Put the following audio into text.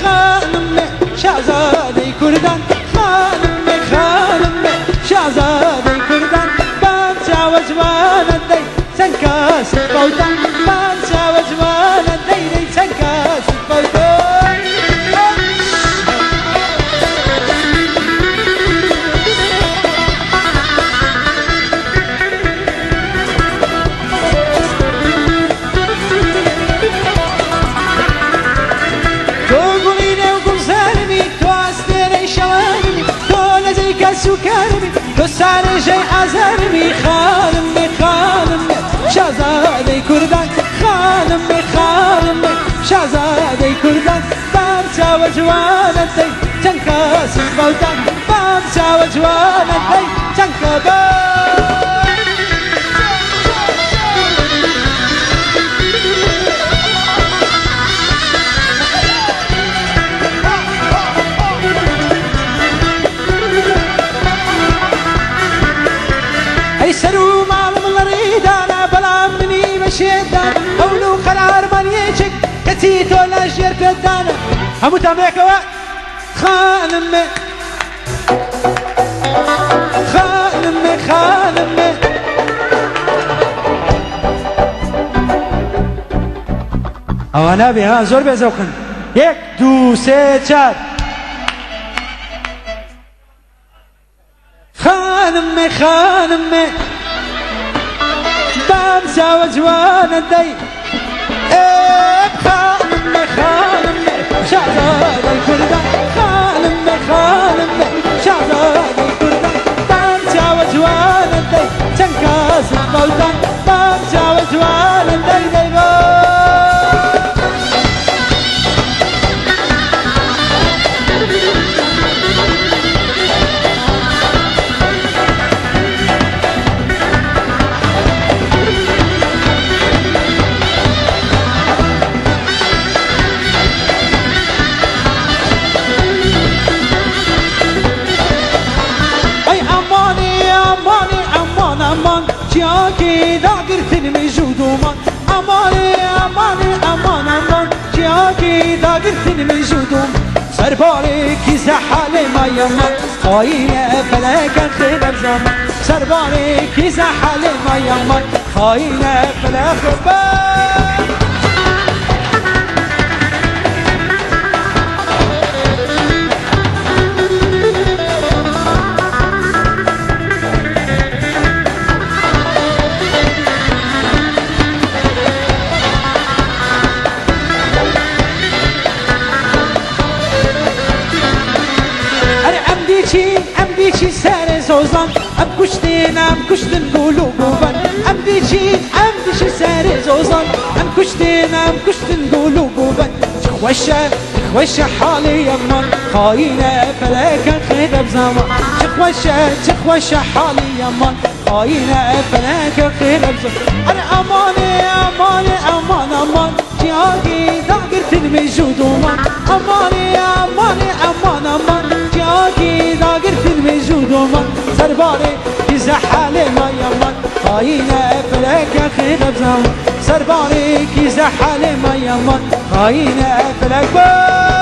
خانم شازادەی کوردان خانم شازادەی کوردان بام چاوە جوانت دەی چەند کەس بەوتان بام چاوە جوانت دەی چەند کەس بەوتان سوكرمي تسار جاي عزرمي خانمي شازادەی کوردان خانمي شازادەی کوردان بام چاوە جوانت دەی چەند کەس بەوتان بام چاوە جوانت دەی چەند کە سرو معلم الريدانا بلا مني بشيدان أولو قرار من يجك كتيتو لاجير كدانا هموت أمريكا وقت خانمي أوانا بها زور بزوقن 1 2 3 4 خانمي بام چاوە جوانت دەی خانمي شازادەی کوردان خانمي شازادەی کوردان بام چاوە جوانت دەی چەند کەس بەوتان بام چاوە جوانت دەی جاكي داقرتن من جودومان امان جاكي داقرتن من جودوم سربارك زحالي ما يمان خاينة فلكن خير زمان سربارك زحالي ما يمان خاينة فلكن أمديشي ساري زوزان أم كشتين قولو قوبان أمديشي ساري زوزان أم كشتين قولو قوبان تخوشة حالي يمان خاينة فلكن خير بزمان تخوشة حالي يمان خاينة فلكن خير بزمان أنا أمان جاكي داقرتن من جودومان أمان جاكي داقرتن من جودومان سرباري كزحالي ما يمان خاينة فلكن خير بزمان سرباري كزحالي ما يمان خاينة فلكن